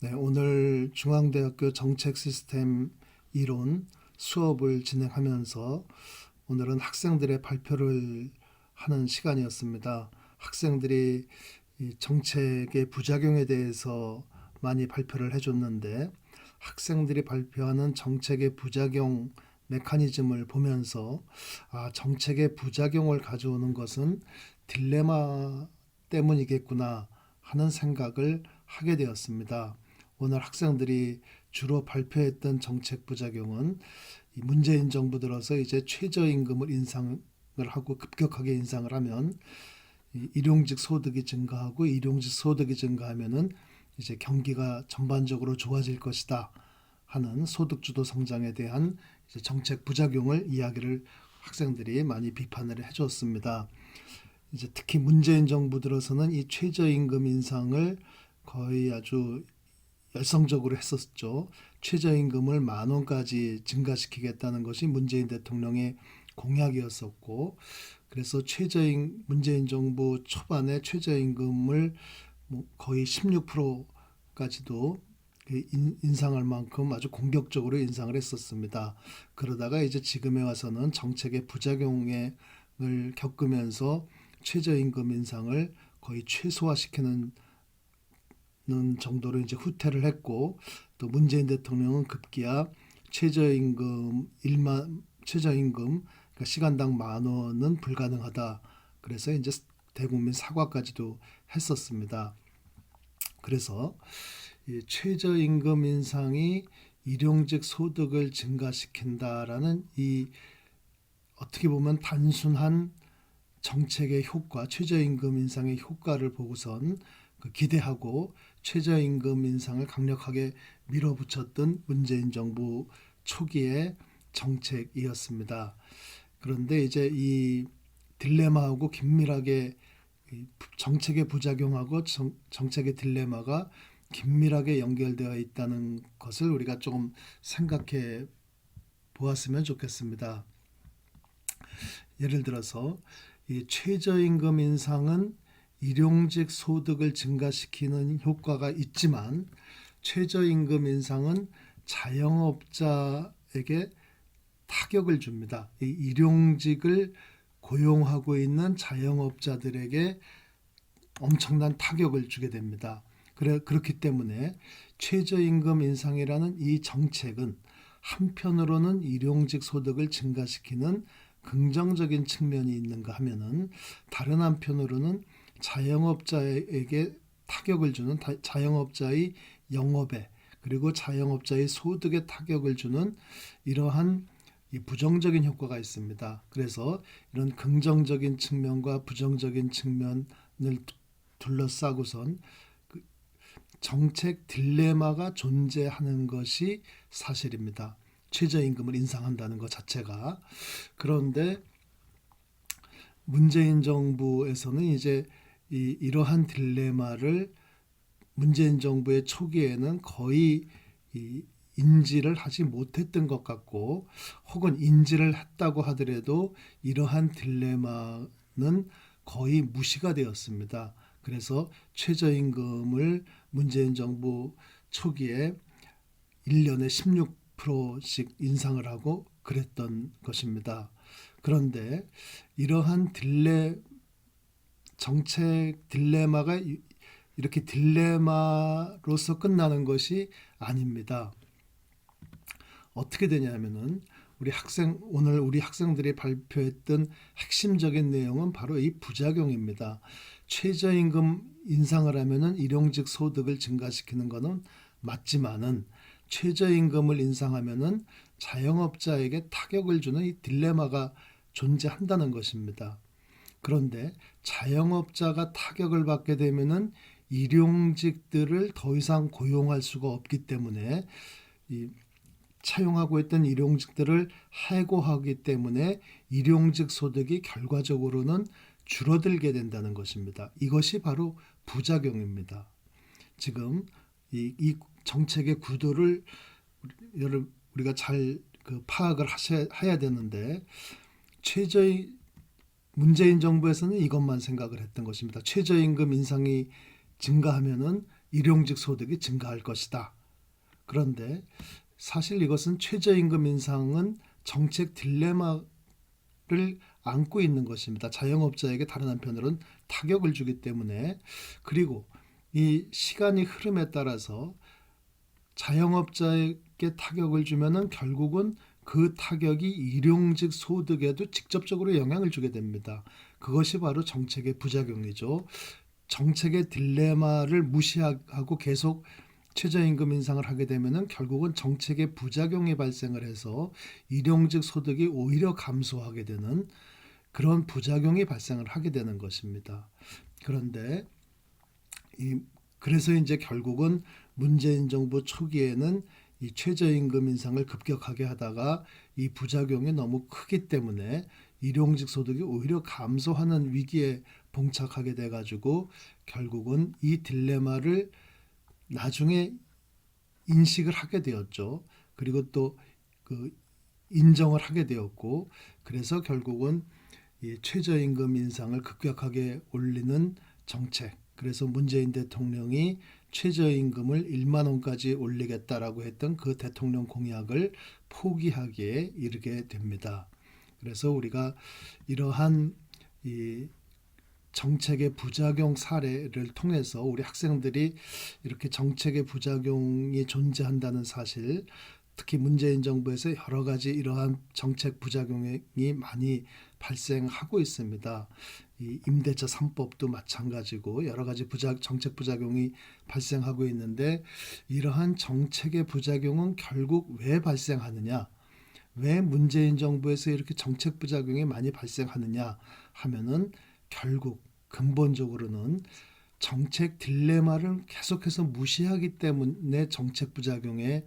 네, 오늘 중앙대학교 정책 시스템 이론 수업을 진행하면서 오늘은 학생들의 발표를 하는 시간이었습니다. 학생들이 이 정책의 부작용에 대해서 많이 발표를 해줬는데 학생들이 발표하는 정책의 부작용 메커니즘을 보면서 정책의 부작용을 가져오는 것은 딜레마 때문이겠구나 하는 생각을 하게 되었습니다. 오늘 학생들이 주로 발표했던 정책 부작용은 문재인 정부 들어서 이제 최저임금을 인상을 하고 급격하게 인상을 하면 일용직 소득이 증가하고 일용직 소득이 증가하면은 이제 경기가 전반적으로 좋아질 것이다 하는 소득주도 성장에 대한 이제 정책 부작용을 이야기를 학생들이 많이 비판을 해줬습니다. 이제 특히 문재인 정부 들어서는 이 최저임금 인상을 거의 아주 열성적으로 했었죠. 최저임금을 10,000원까지 증가시키겠다는 것이 문재인 대통령의 공약이었었고, 그래서 문재인 정부 초반에 최저임금을 거의 16%까지도 인상할 만큼 아주 공격적으로 인상을 했었습니다. 그러다가 이제 지금에 와서는 정책의 부작용을 겪으면서 최저임금 인상을 거의 최소화시키는 정도로 이제 후퇴를 했고, 또 문재인 대통령은 급기야 최저임금 그러니까 시간당 10,000원은 불가능하다. 그래서 이제 대국민 사과까지도 했었습니다. 그래서 이 최저임금 인상이 일용직 소득을 증가시킨다라는 이 어떻게 보면 단순한 정책의 효과, 최저임금 인상의 효과를 보고선 기대하고 최저임금 인상을 강력하게 밀어붙였던 문재인 정부 초기의 정책이었습니다. 그런데 이제 이 딜레마하고 긴밀하게 정책의 부작용하고 정책의 딜레마가 긴밀하게 연결되어 있다는 것을 우리가 조금 생각해 보았으면 좋겠습니다. 예를 들어서 이 최저임금 인상은 일용직 소득을 증가시키는 효과가 있지만 최저임금 인상은 자영업자에게 타격을 줍니다. 이 일용직을 고용하고 있는 자영업자들에게 엄청난 타격을 주게 됩니다. 그렇기 때문에 최저임금 인상이라는 이 정책은 한편으로는 일용직 소득을 증가시키는 긍정적인 측면이 있는가 하면은 다른 한편으로는 자영업자에게 타격을 주는 자영업자의 영업에 그리고 자영업자의 소득에 타격을 주는 이러한 부정적인 효과가 있습니다. 그래서 이런 긍정적인 측면과 부정적인 측면을 둘러싸고선 정책 딜레마가 존재하는 것이 사실입니다. 최저임금을 인상한다는 것 자체가. 그런데 문재인 정부에서는 이제 이러한 딜레마를 문재인 정부의 초기에는 거의 인지를 하지 못했던 것 같고, 혹은 인지를 했다고 하더라도 이러한 딜레마는 거의 무시가 되었습니다. 그래서 최저임금을 문재인 정부 초기에 1년에 16%씩 인상을 하고 그랬던 것입니다. 그런데 이러한 정책 딜레마가 이렇게 딜레마로서 끝나는 것이 아닙니다. 어떻게 되냐면은 오늘 우리 학생들이 발표했던 핵심적인 내용은 바로 이 부작용입니다. 최저임금 인상을 하면은 일용직 소득을 증가시키는 것은 맞지만은 최저임금을 인상하면은 자영업자에게 타격을 주는 이 딜레마가 존재한다는 것입니다. 그런데 자영업자가 타격을 받게 되면은 일용직들을 더 이상 고용할 수가 없기 때문에 차용하고 있던 일용직들을 해고하기 때문에 일용직 소득이 결과적으로는 줄어들게 된다는 것입니다. 이것이 바로 부작용입니다. 지금 이 정책의 구도를 우리가 잘 파악을 해야 되는데, 문재인 정부에서는 이것만 생각을 했던 것입니다. 최저임금 인상이 증가하면은 일용직 소득이 증가할 것이다. 그런데 사실 이것은 최저임금 인상은 정책 딜레마를 안고 있는 것입니다. 자영업자에게 다른 한편으로는 타격을 주기 때문에, 그리고 이 시간이 흐름에 따라서 자영업자에게 타격을 주면은 결국은 그 타격이 일용직 소득에도 직접적으로 영향을 주게 됩니다. 그것이 바로 정책의 부작용이죠. 정책의 딜레마를 무시하고 계속 최저임금 인상을 하게 되면은 결국은 정책의 부작용이 발생을 해서 일용직 소득이 오히려 감소하게 되는 그런 부작용이 발생을 하게 되는 것입니다. 그런데 그래서 이제 결국은 문재인 정부 초기에는 이 최저임금 인상을 급격하게 하다가 이 부작용이 너무 크기 때문에 일용직 소득이 오히려 감소하는 위기에 봉착하게 돼가지고 결국은 이 딜레마를 나중에 인식을 하게 되었죠. 그리고 또 그 인정을 하게 되었고, 그래서 결국은 이 최저임금 인상을 급격하게 올리는 정책, 그래서 문재인 대통령이 최저임금을 1만 원까지 올리겠다라고 했던 그 대통령 공약을 포기하기에 이르게 됩니다. 그래서 우리가 이러한 이 정책의 부작용 사례를 통해서 우리 학생들이 이렇게 정책의 부작용이 존재한다는 사실, 특히 문재인 정부에서 여러 가지 이러한 정책 부작용이 많이 발생하고 있습니다. 이 임대차 3법도 마찬가지고 여러 가지 정책 부작용이 발생하고 있는데, 이러한 정책의 부작용은 결국 왜 발생하느냐, 왜 문재인 정부에서 이렇게 정책 부작용이 많이 발생하느냐 하면은 결국 근본적으로는 정책 딜레마를 계속해서 무시하기 때문에 정책 부작용이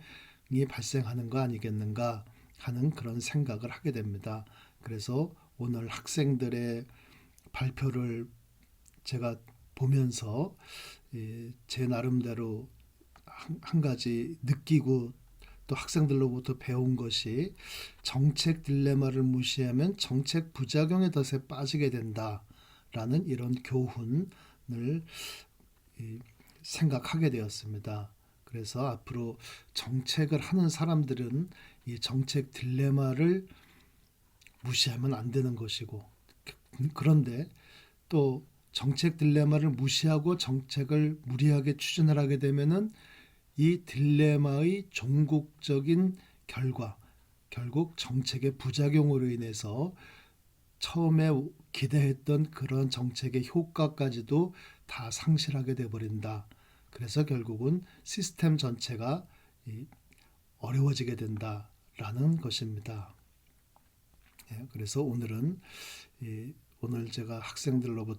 발생하는 거 아니겠는가 하는 그런 생각을 하게 됩니다. 그래서 오늘 학생들의 발표를 제가 보면서 제 나름대로 한 가지 느끼고 또 학생들로부터 배운 것이, 정책 딜레마를 무시하면 정책 부작용의 덫에 빠지게 된다라는 이런 교훈을 생각하게 되었습니다. 그래서 앞으로 정책을 하는 사람들은 이 정책 딜레마를 무시하면 안 되는 것이고, 그런데 또 정책 딜레마를 무시하고 정책을 무리하게 추진을 하게 되면은 이 딜레마의 종국적인 결과, 결국 정책의 부작용으로 인해서 처음에 기대했던 그런 정책의 효과까지도 다 상실하게 돼버린다. 그래서 결국은 시스템 전체가 어려워지게 된다라는 것입니다. 그래서 오늘은 오늘 제가 학생들과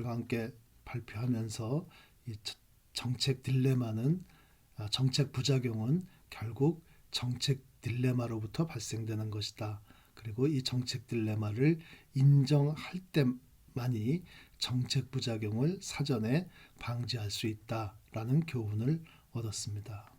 함께 발표하면서 이 정책 딜레마는, 정책 부작용은 결국 정책 딜레마로부터 발생되는 것이다. 그리고 이 정책 딜레마를 인정할 때만이 정책 부작용을 사전에 방지할 수 있다라는 교훈을 얻었습니다.